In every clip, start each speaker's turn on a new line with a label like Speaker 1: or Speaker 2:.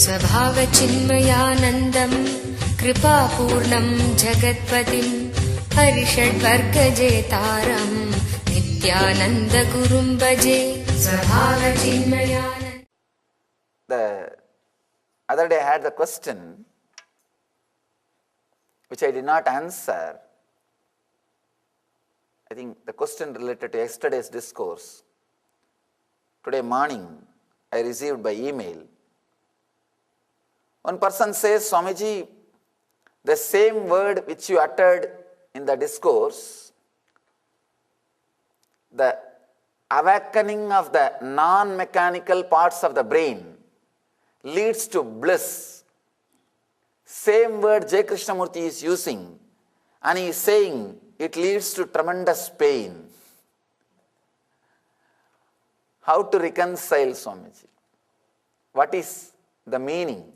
Speaker 1: स्वभावचिन्मयानन्दं कृपापूर्णं जगत्पतिं हरिषड्वर्गजेतारं नित्यानन्दगुरुं भजे स्वभावचिन्मयानन्द.
Speaker 2: The other day I had the question which I did not answer. I think the question related to yesterday's discourse. Today morning I received by email. One person says, Swamiji, the same word which you uttered in the discourse, the awakening of the non-mechanical parts of the brain leads to bliss. Same word J. Krishnamurti is using, and he is saying it leads to tremendous pain. How to reconcile, Swamiji? What is the meaning?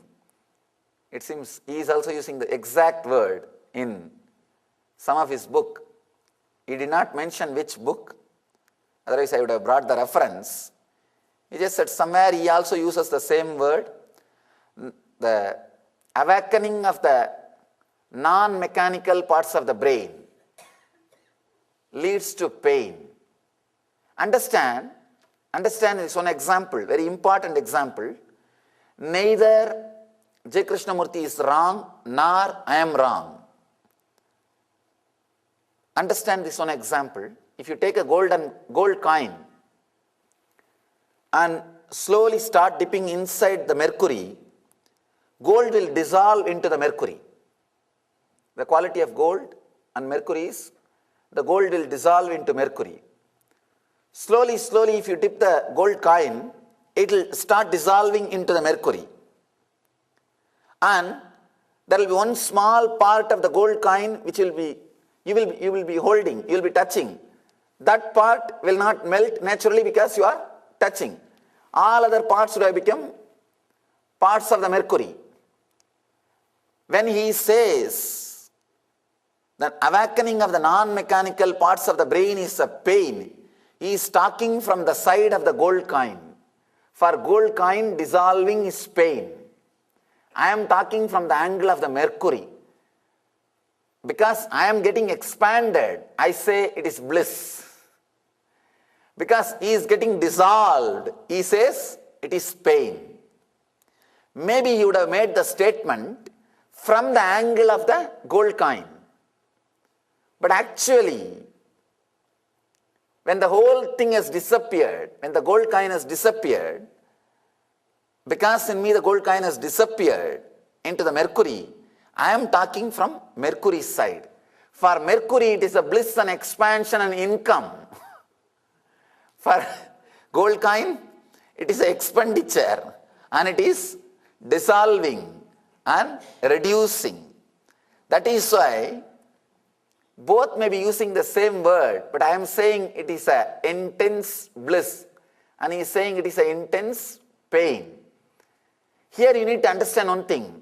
Speaker 2: It seems he is also using the exact word in some of his book. He did not mention which book, otherwise I would have brought the reference. He just said somewhere he also uses the same word. The awakening of the non-mechanical parts of the brain leads to pain. Understand this one example, very important example. Neither J. Krishnamurti is wrong, nor I am wrong. Understand this one example. If you take a gold coin and slowly start dipping inside the mercury, gold will dissolve into the mercury. The quality of gold and mercury is the gold will dissolve into mercury. Slowly, if you dip the gold coin, it will start dissolving into the mercury. And there will be one small part of the gold coin which you will be holding, you will be touching. That part will not melt naturally because you are touching. All other parts would have become parts of the mercury. When he says that awakening of the non-mechanical parts of the brain is a pain, he is talking from the side of the gold coin. For gold coin, dissolving is pain. I am talking from the angle of the mercury. Because I am getting expanded, I say it is bliss. Because he is getting dissolved, he says it is pain. Maybe he would have made the statement from the angle of the gold coin. But actually, when the whole thing has disappeared, when the gold coin has disappeared, because in me the gold coin has disappeared into the mercury, I am talking from mercury's side. For mercury, it is a bliss and expansion and income. For gold coin, it is an expenditure and it is dissolving and reducing. That is why both may be using the same word, but I am saying it is an intense bliss and he is saying it is an intense pain. Here you need to understand one thing.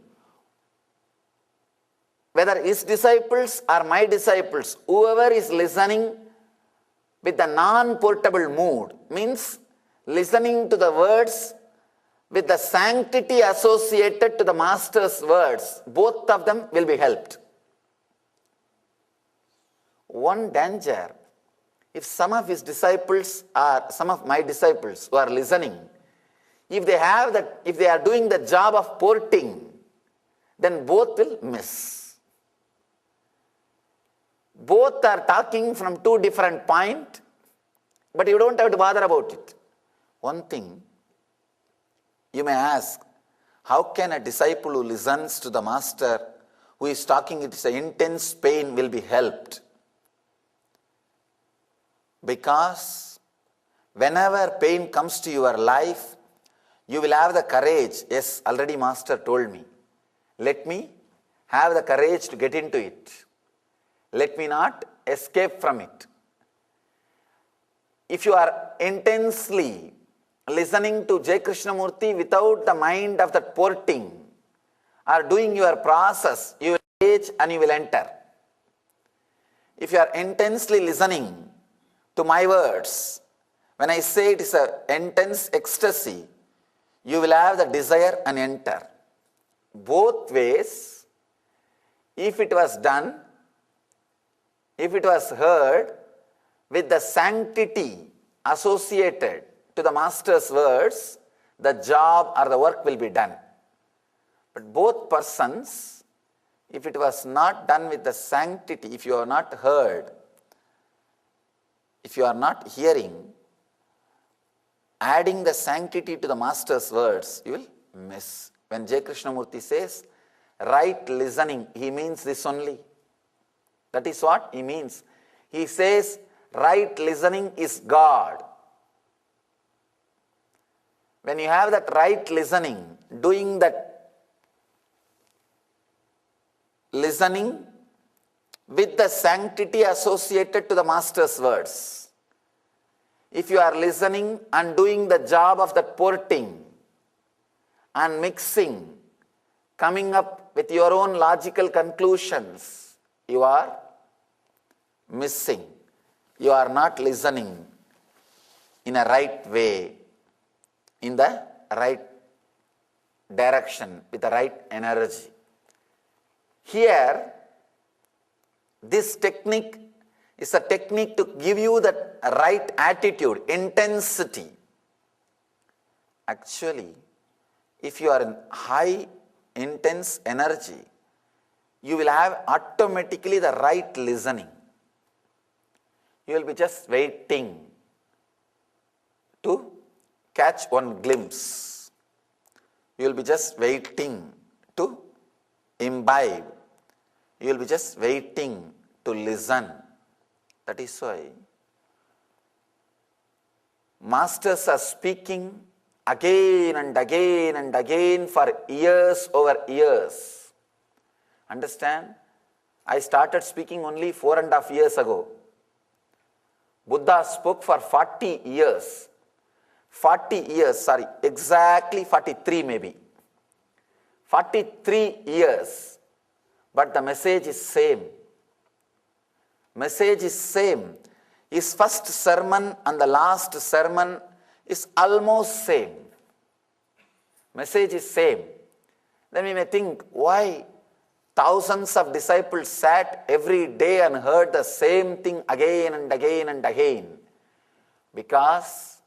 Speaker 2: Whether his disciples or my disciples, whoever is listening with the non-portable mood, means listening to the words with the sanctity associated to the master's words, both of them will be helped. One danger, if some of his disciples or some of my disciples who are listening, if they are doing the job of porting, then both will miss. Both are talking from two different points, but you don't have to bother about it. One thing, you may ask, how can a disciple who listens to the master, who is talking it is an intense pain, will be helped? Because whenever pain comes to your life, you will have the courage. Yes, already master told me. Let me have the courage to get into it. Let me not escape from it. If you are intensely listening to J. Krishnamurti without the mind of that porting or doing your process, you will engage and you will enter. If you are intensely listening to my words, when I say it is an intense ecstasy, you will have the desire and enter. both ways, if it was done, if it was heard with the sanctity associated to the master's words, the job or the work will be done. But both persons, if it was not done with the sanctity, if you are not heard, if you are not hearing, adding the sanctity to the master's words, you will miss. When J. Krishnamurti says, right listening, he means this only. That is what he means. He says, right listening is God. When you have that right listening, doing that listening with the sanctity associated to the master's words, if you are listening and doing the job of that porting and mixing, coming up with your own logical conclusions, you are missing. You are not listening in a right way, in the right direction, with the right energy. Here, this technique is a technique to give you that right attitude, intensity. Actually, if you are in high, intense energy, you will have automatically the right listening. You will be just waiting to catch one glimpse. You will be just waiting to imbibe. You will be just waiting to listen. That is why masters are speaking again and again and again for years over years. Understand? I started speaking only 4.5 years ago. Buddha spoke for 40 years. 40 years, exactly 43 maybe. 43 years. But the message is same. Message is same. His first sermon and the last sermon is almost same. Message is same. Then we may think, why thousands of disciples sat every day and heard the same thing again and again and again? Because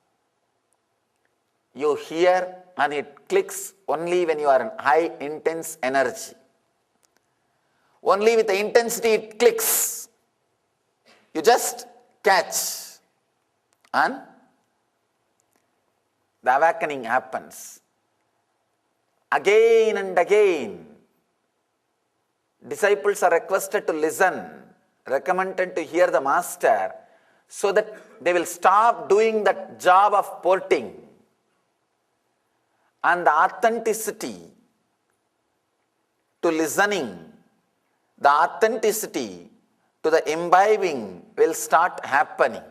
Speaker 2: you hear and it clicks only when you are in high intense energy. Only with the intensity it clicks. You just catch and the awakening happens. Again and again, disciples are requested to listen, recommended to hear the master, so that they will stop doing that job of porting. And the authenticity to listening, the authenticity to the imbibing will start happening.